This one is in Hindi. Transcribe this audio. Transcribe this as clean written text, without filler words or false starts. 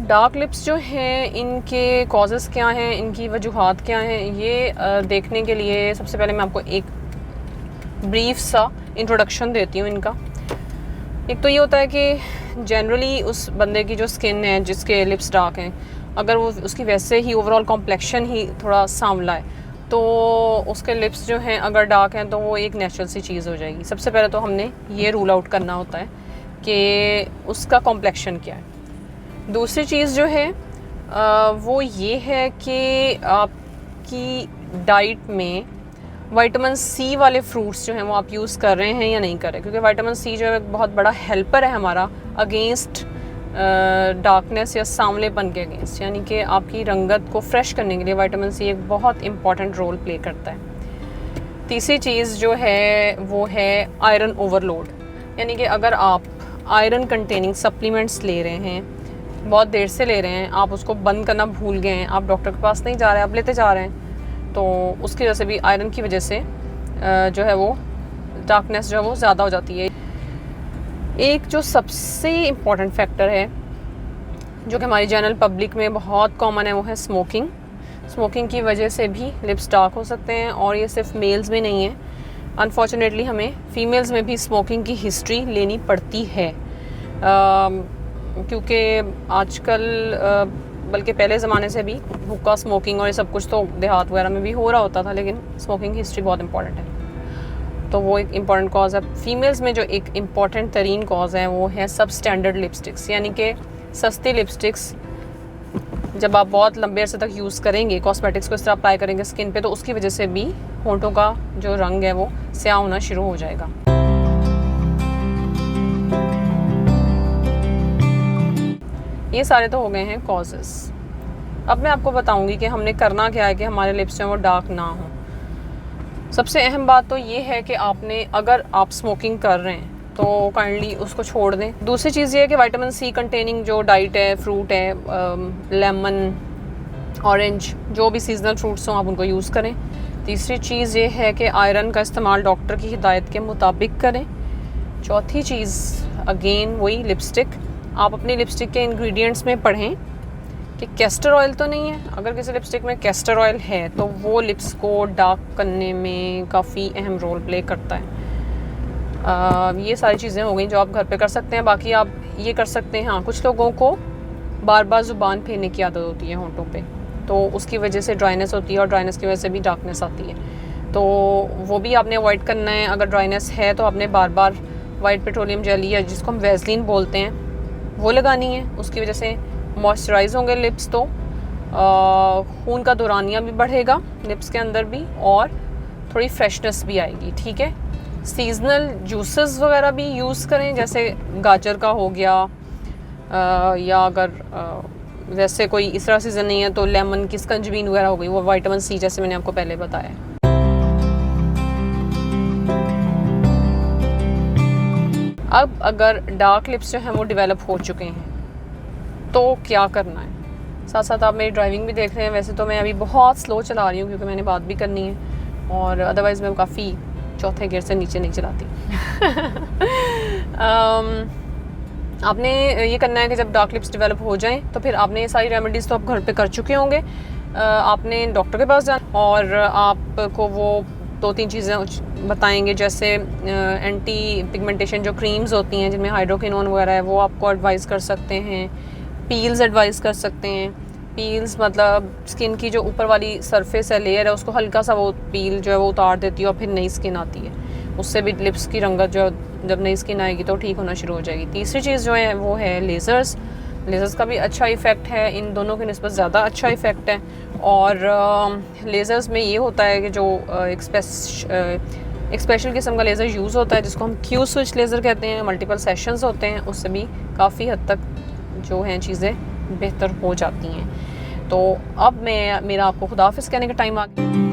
डार्क लिप्स जो हैं इनके कॉजेज़ क्या हैं, इनकी वजूहात क्या हैं, ये देखने के लिए सबसे पहले मैं आपको एक ब्रीफ सा इंट्रोडक्शन देती हूँ इनका। एक तो ये होता है कि जनरली उस बंदे की जो स्किन है जिसके लिप्स डार्क हैं, अगर वो उसकी वैसे ही ओवरऑल कॉम्प्लेक्शन ही थोड़ा सांवला है तो उसके लिप्स जो हैं अगर डार्क हैं तो वो एक नेचुरल सी चीज़ हो जाएगी। सबसे पहले तो हमने ये रूल आउट करना होता है कि उसका कॉम्प्लेक्शन क्या है। दूसरी चीज़ जो है वो ये है कि आपकी डाइट में विटामिन सी वाले फ्रूट्स जो हैं वो आप यूज़ कर रहे हैं या नहीं कर रहे, क्योंकि विटामिन सी जो है एक बहुत बड़ा हेल्पर है हमारा अगेंस्ट डार्कनेस या सांवलेपन के अगेंस्ट, यानी कि आपकी रंगत को फ्रेश करने के लिए विटामिन सी एक बहुत इम्पॉर्टेंट रोल प्ले करता है। तीसरी चीज़ जो है वो है आयरन ओवरलोड, यानी कि अगर आप आयरन कंटेनिंग सप्लीमेंट्स ले रहे हैं, बहुत देर से ले रहे हैं, आप उसको बंद करना भूल गए हैं, आप डॉक्टर के पास नहीं जा रहे हैं, आप लेते जा रहे हैं, तो उसकी वजह से भी आयरन की वजह से जो है वो डार्कनेस जो है वो ज़्यादा हो जाती है। एक जो सबसे इम्पॉर्टेंट फैक्टर है जो कि हमारी जनरल पब्लिक में बहुत कॉमन है वो है स्मोकिंग। स्मोकिंग की वजह से भी लिप्स डार्क हो सकते हैं, और ये सिर्फ मेल्स में नहीं है, अनफॉर्चुनेटली हमें फीमेल्स में भी स्मोकिंग की हिस्ट्री लेनी पड़ती है, क्योंकि आजकल बल्कि पहले ज़माने से भी हुक्का स्मोकिंग और ये सब कुछ तो देहात वगैरह में भी हो रहा होता था, लेकिन स्मोकिंग की हिस्ट्री बहुत इंपॉर्टेंट है, तो वो एक इम्पॉर्टेंट कॉज है। फीमेल्स में जो एक इम्पॉर्टेंट तरीन कॉज है वो है सब स्टैंडर्ड लिपस्टिक्स, यानी कि सस्ती लिपस्टिक्स जब आप बहुत लंबे अरसे तक यूज़ करेंगे, कॉस्मेटिक्स को इस तरह अप्लाई करेंगे स्किन पे, तो उसकी वजह से भी होंठों का जो रंग है वो स्याह होना शुरू हो जाएगा। ये सारे तो हो गए हैं कॉजेज़। अब मैं आपको बताऊंगी कि हमने करना क्या है कि हमारे लिप्स जो वो डार्क ना हो। सबसे अहम बात तो ये है कि आपने, अगर आप स्मोकिंग कर रहे हैं तो काइंडली उसको छोड़ दें। दूसरी चीज़ ये है कि विटामिन सी कंटेनिंग जो डाइट है, फ्रूट है, लेमन, ऑरेंज, जो भी सीजनल फ्रूट्स हों आप उनको यूज़ करें। तीसरी चीज़ ये है कि आयरन का इस्तेमाल डॉक्टर की हिदायत के मुताबिक करें। चौथी चीज़ अगेन वही लिपस्टिक, आप अपनी लिपस्टिक के इंग्रेडिएंट्स में पढ़ें कि कैस्टर ऑयल तो नहीं है। अगर किसी लिपस्टिक में कैस्टर ऑयल है तो वो लिप्स को डार्क करने में काफ़ी अहम रोल प्ले करता है। ये सारी चीज़ें हो गई जो आप घर पे कर सकते हैं। बाकी आप ये कर सकते हैं, हाँ, कुछ लोगों को बार बार ज़ुबान फेरने की आदत होती है होंठों पे, तो उसकी वजह से ड्राइनेस होती है, और ड्राइनेस की वजह से भी डार्कनेस आती है, तो वो भी आपने अवॉइड करना है। अगर ड्राइनेस है तो आपने बार बार वाइट पेट्रोलियम जेली या जिसको हम वैसलीन बोलते हैं वो लगानी है। उसकी वजह से मॉइस्चराइज होंगे लिप्स, तो खून का दौरानिया भी बढ़ेगा लिप्स के अंदर भी, और थोड़ी फ्रेशनेस भी आएगी। ठीक है, सीजनल जूसेस वगैरह भी यूज़ करें, जैसे गाजर का हो गया, या अगर वैसे कोई इस तरह सीज़न नहीं है तो लेमन की स्कंजबीन वगैरह हो गई, वो विटामिन सी जैसे मैंने आपको पहले बताया। अब अगर डार्क लिप्स जो हैं वो डेवलप हो चुके हैं तो क्या करना है? साथ साथ आप मेरी ड्राइविंग भी देख रहे हैं। वैसे तो मैं अभी बहुत स्लो चला रही हूँ क्योंकि मैंने बात भी करनी है, और अदरवाइज़ मैं काफ़ी चौथे गियर से नीचे नहीं चलाती। आपने ये करना है कि जब डार्क लिप्स डेवलप हो जाएं तो फिर आपने ये सारी रेमेडीज़ तो आप घर पे कर चुके होंगे, आपने डॉक्टर के पास जाना, और आपको वो 2-3 चीज़ें बताएंगे, जैसे एंटी पिगमेंटेशन जो क्रीम्स होती हैं जिनमें हाइड्रोक्विनोन वगैरह है, वो आपको एडवाइस कर सकते हैं। पील्स एडवाइस कर सकते हैं। पील्स मतलब स्किन की जो ऊपर वाली सरफेस है, लेयर है, उसको हल्का सा वो पील जो है वो उतार देती है और फिर नई स्किन आती है। उससे भी लिप्स की रंगत जो, जब नई स्किन आएगी तो ठीक होना शुरू हो जाएगी। तीसरी चीज़ जो है वो है लेज़र्स। लेज़र्स का भी अच्छा इफ़ेक्ट है, इन दोनों के निस्बत ज़्यादा अच्छा इफ़ेक्ट है। और लेज़र्स में ये होता है कि जो एक स्पेशल किस्म का लेज़र यूज़ होता है जिसको हम क्यू स्विच लेज़र कहते हैं, मल्टीपल सेशंस होते हैं, उससे भी काफ़ी हद तक जो हैं चीज़ें बेहतर हो जाती हैं। तो अब मेरा आपको खुदाफिज़ कहने का टाइम आ गया।